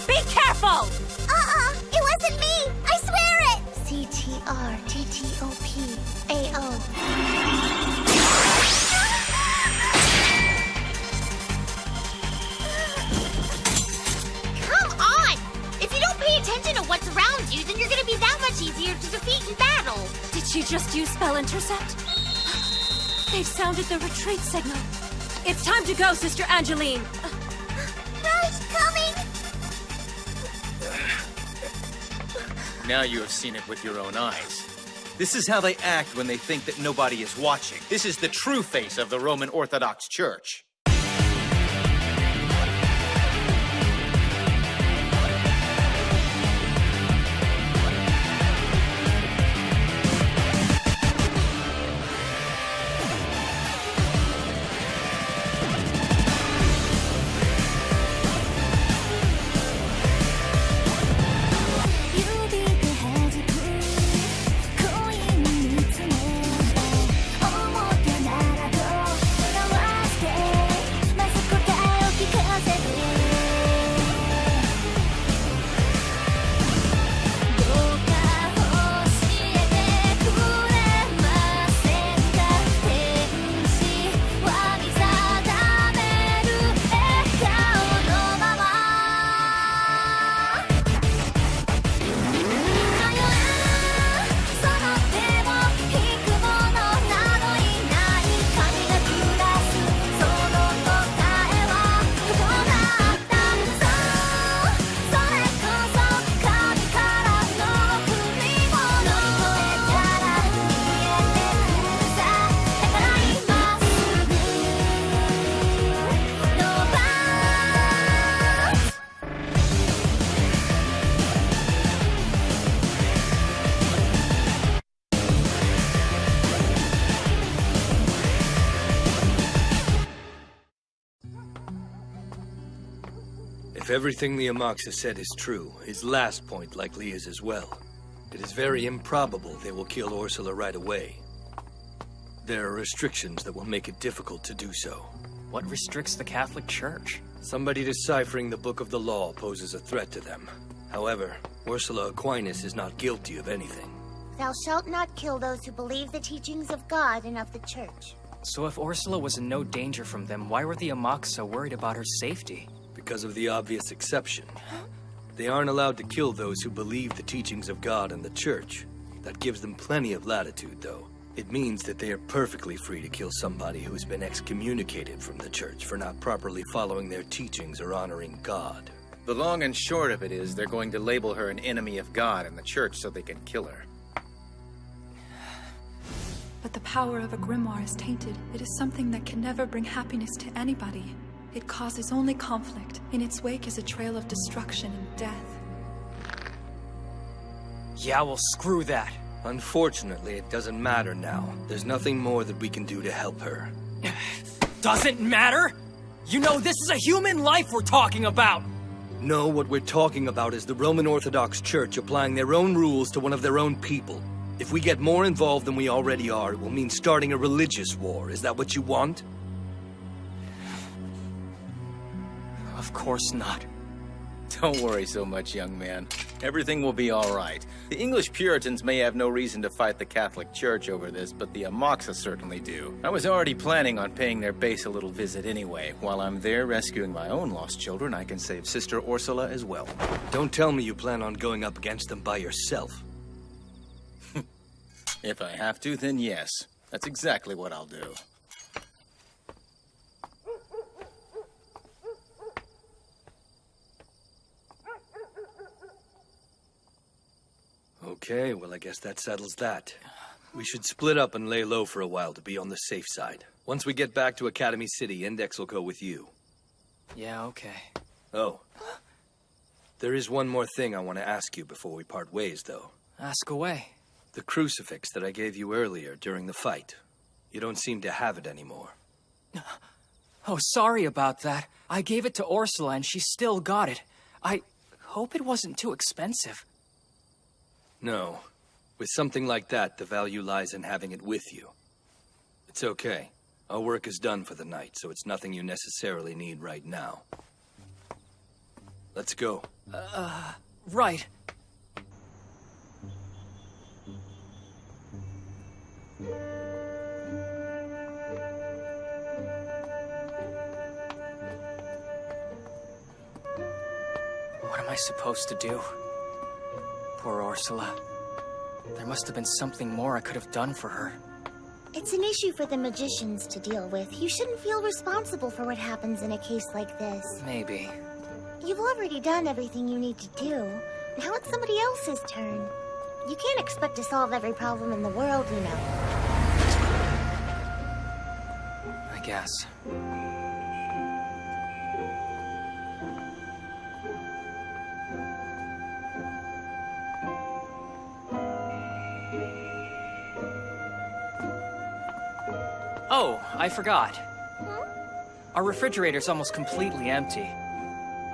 Be careful! It wasn't me! I swear it! CTRTTOPAO. Come on! If you don't pay attention to what's around you, then you're gonna be that much easier to defeat in battle. Did she just use spell intercept? They've sounded the retreat signal. It's time to go, Sister Angeline. Rose, coming! Now you have seen it with your own eyes. This is how they act when they think that nobody is watching. This is the true face of the Roman Orthodox Church. If everything the Amaxa said is true, his last point likely is as well. It is very improbable they will kill Ursula right away. There are restrictions that will make it difficult to do so. What restricts the Catholic Church? Somebody deciphering the Book of the Law poses a threat to them. However, Ursula Aquinas is not guilty of anything. Thou shalt not kill those who believe the teachings of God and of the Church. So if Ursula was in no danger from them, why were the Amaxa worried about her safety? Because of the obvious exception. They aren't allowed to kill those who believe the teachings of God and the Church. That gives them plenty of latitude, though. It means that they are perfectly free to kill somebody who's been excommunicated from the Church for not properly following their teachings or honoring God. The long and short of it is they're going to label her an enemy of God and the Church so they can kill her. But the power of a grimoire is tainted. It is something that can never bring happiness to anybody. It causes only conflict. In its wake is a trail of destruction and death. Yeah, well, screw that. Unfortunately, it doesn't matter now. There's nothing more that we can do to help her. Doesn't matter? You know, this is a human life we're talking about! No, what we're talking about is the Roman Orthodox Church applying their own rules to one of their own people. If we get more involved than we already are, it will mean starting a religious war. Is that what you want? Of course not. Don't worry so much, young man. Everything will be all right. The English Puritans may have no reason to fight the Catholic Church over this, but the Amaxa certainly do. I was already planning on paying their base a little visit anyway. While I'm there rescuing my own lost children, I can save Sister Ursula as well. Don't tell me you plan on going up against them by yourself. If I have to, then yes. That's exactly what I'll do. Okay, well, I guess that settles that. We should split up and lay low for a while to be on the safe side. Once we get back to Academy City, Index will go with you. Yeah, okay. Oh. There is one more thing I want to ask you before we part ways, though. Ask away. The crucifix that I gave you earlier during the fight. You don't seem to have it anymore. Oh, sorry about that. I gave it to Ursula and she still got it. I hope it wasn't too expensive. No. With something like that, the value lies in having it with you. It's okay. Our work is done for the night, so it's nothing you necessarily need right now. Let's go. Right. What am I supposed to do? Poor Ursula. There must have been something more I could have done for her. It's an issue for the magicians to deal with. You shouldn't feel responsible for what happens in a case like this. Maybe. You've already done everything you need to do. Now it's somebody else's turn. You can't expect to solve every problem in the world, you know. I guess. Oh, I forgot. Our refrigerator's almost completely empty.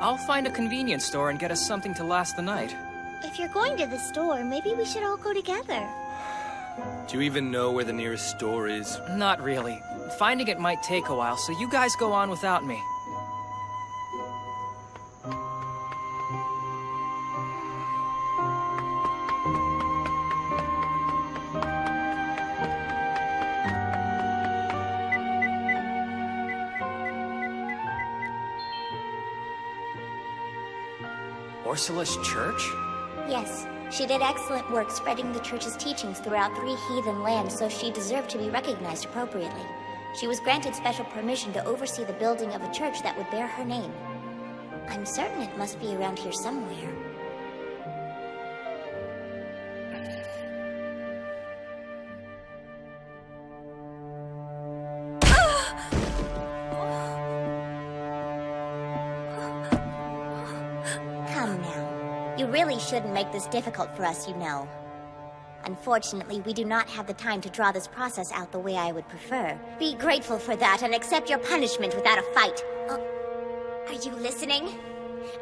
I'll find a convenience store and get us something to last the night. If you're going to the store, maybe we should all go together. Do you even know where the nearest store is? Not really. Finding it might take a while, so you guys go on without me. Ursula's church? Yes, she did excellent work spreading the church's teachings throughout 3 heathen lands, so she deserved to be recognized appropriately. She was granted special permission to oversee the building of a church that would bear her name. I'm certain it must be around here somewhere. Come now. You really shouldn't make this difficult for us, you know. Unfortunately, we do not have the time to draw this process out the way I would prefer. Be grateful for that and accept your punishment without a fight. Are you listening?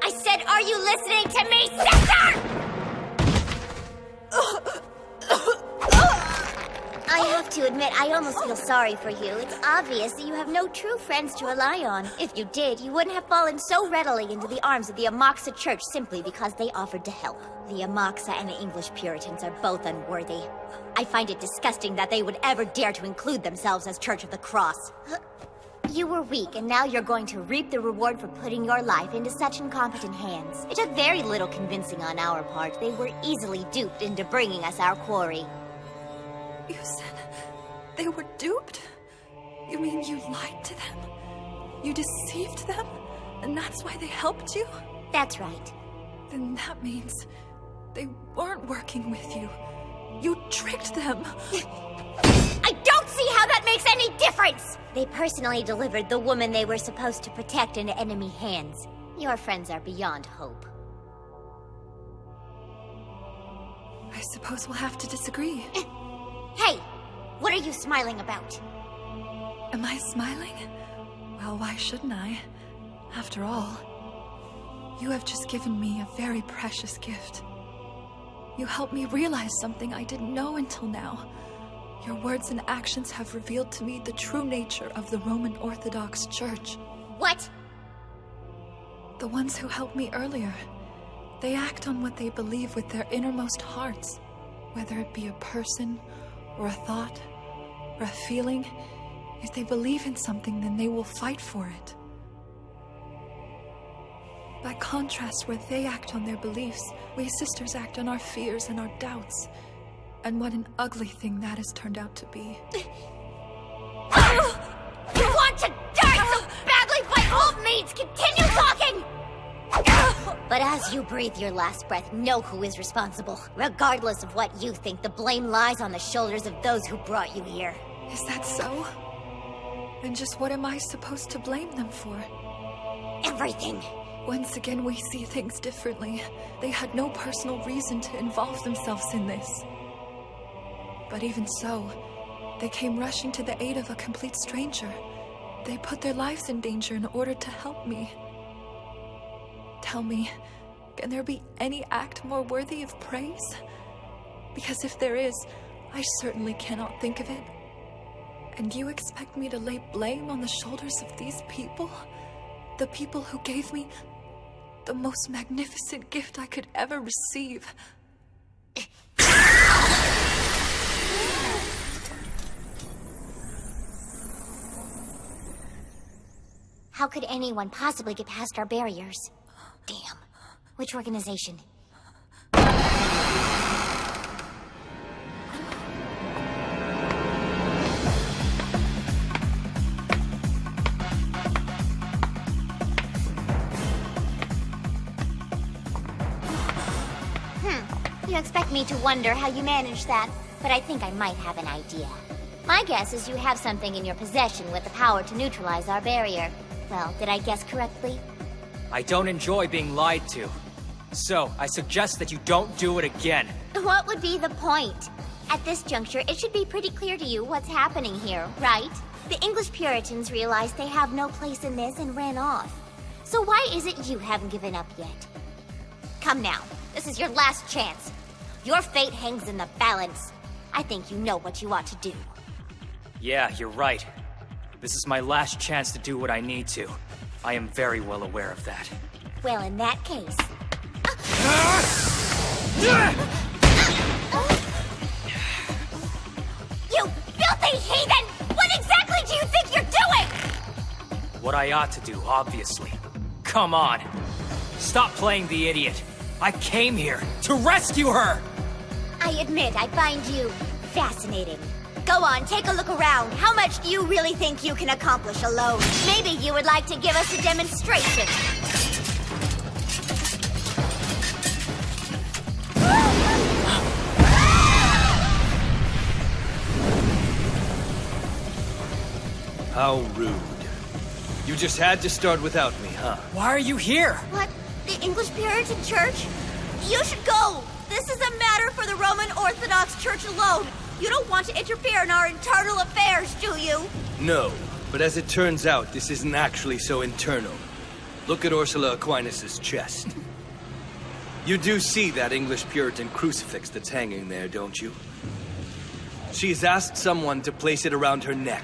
I said, are you listening to me, sister? I have to admit, I almost feel sorry for you. It's obvious that you have no true friends to rely on. If you did, you wouldn't have fallen so readily into the arms of the Amoxa Church simply because they offered to help. The Amoxa and the English Puritans are both unworthy. I find it disgusting that they would ever dare to include themselves as Church of the Cross. You were weak, and now you're going to reap the reward for putting your life into such incompetent hands. It took very little convincing on our part. They were easily duped into bringing us our quarry. You said they were duped? You mean you lied to them? You deceived them? And that's why they helped you? That's right. Then that means they weren't working with you. You tricked them. I don't see how that makes any difference! They personally delivered the woman they were supposed to protect into enemy hands. Your friends are beyond hope. I suppose we'll have to disagree. Hey! What are you smiling about? Am I smiling? Well, why shouldn't I? After all, you have just given me a very precious gift. You helped me realize something I didn't know until now. Your words and actions have revealed to me the true nature of the Roman Orthodox Church. What? The ones who helped me earlier. They act on what they believe with their innermost hearts. Whether it be a person, or a thought, or a feeling. If they believe in something, then they will fight for it. By contrast, where they act on their beliefs, we sisters act on our fears and our doubts. And what an ugly thing that has turned out to be. You want to die so badly by all means! Continue talking! But as you breathe your last breath, know who is responsible. Regardless of what you think, the blame lies on the shoulders of those who brought you here. Is that so? Then just what am I supposed to blame them for? Everything. Once again, we see things differently. They had no personal reason to involve themselves in this. But even so, they came rushing to the aid of a complete stranger. They put their lives in danger in order to help me. Tell me, can there be any act more worthy of praise? Because if there is, I certainly cannot think of it. And you expect me to lay blame on the shoulders of these people? The people who gave me The most magnificent gift I could ever receive. How could anyone possibly get past our barriers? Damn. Which organization? You expect me to wonder how you managed that, but I think I might have an idea. My guess is you have something in your possession with the power to neutralize our barrier. Well, did I guess correctly? I don't enjoy being lied to. So, I suggest that you don't do it again. What would be the point? At this juncture, it should be pretty clear to you what's happening here, right? The English Puritans realized they have no place in this and ran off. So why is it you haven't given up yet? Come now, this is your last chance. Your fate hangs in the balance. I think you know what you ought to do. Yeah, you're right. This is my last chance to do what I need to. I am very well aware of that. Well, in that case... You filthy heathen! What exactly do you think you're doing? What I ought to do, obviously. Come on. Stop playing the idiot. I came here to rescue her! I admit I find you fascinating. Go on, take a look around. How much do you really think you can accomplish alone? Maybe you would like to give us a demonstration. How rude. You just had to start without me, huh? Why are you here? What? The English Puritan Church? You should go! This is a matter for the Roman Orthodox Church alone. You don't want to interfere in our internal affairs, do you? No, but as it turns out, this isn't actually so internal. Look at Ursula Aquinas' chest. You do see that English Puritan crucifix that's hanging there, don't you? She's asked someone to place it around her neck.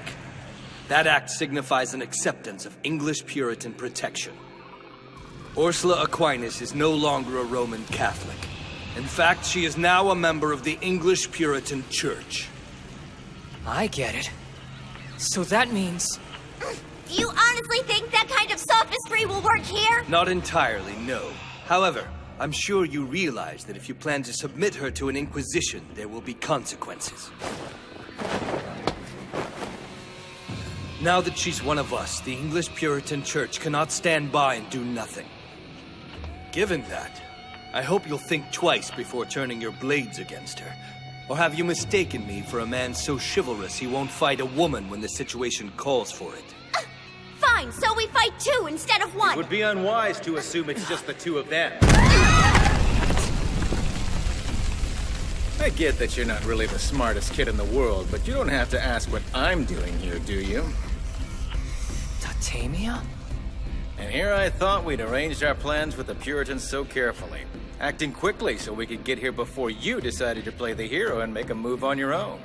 That act signifies an acceptance of English Puritan protection. Ursula Aquinas is no longer a Roman Catholic. In fact, she is now a member of the English Puritan Church. I get it. So that means... Do you honestly think that kind of sophistry will work here? Not entirely, no. However, I'm sure you realize that if you plan to submit her to an inquisition, there will be consequences. Now that she's one of us, the English Puritan Church cannot stand by and do nothing. Given that, I hope you'll think twice before turning your blades against her. Or have you mistaken me for a man so chivalrous he won't fight a woman when the situation calls for it? Fine, so we fight two instead of one. It would be unwise to assume it's just the two of them. I get that you're not really the smartest kid in the world, but you don't have to ask what I'm doing here, do you? Tatamia? And here I thought we'd arranged our plans with the Puritans so carefully. Acting quickly so we could get here before you decided to play the hero and make a move on your own.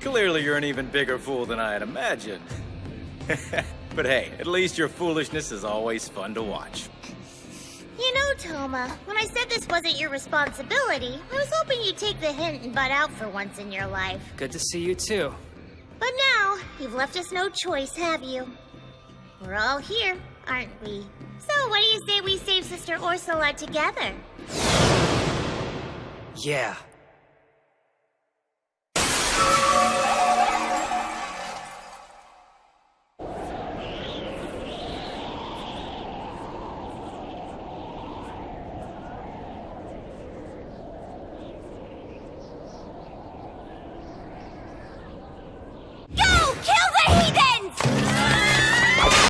Clearly you're an even bigger fool than I had imagined. But hey, at least your foolishness is always fun to watch. You know, Toma, when I said this wasn't your responsibility, I was hoping you'd take the hint and butt out for once in your life. Good to see you too. But now, you've left us no choice, have you? We're all here, aren't we? So what do you say we save Sister Ursula together? Yeah,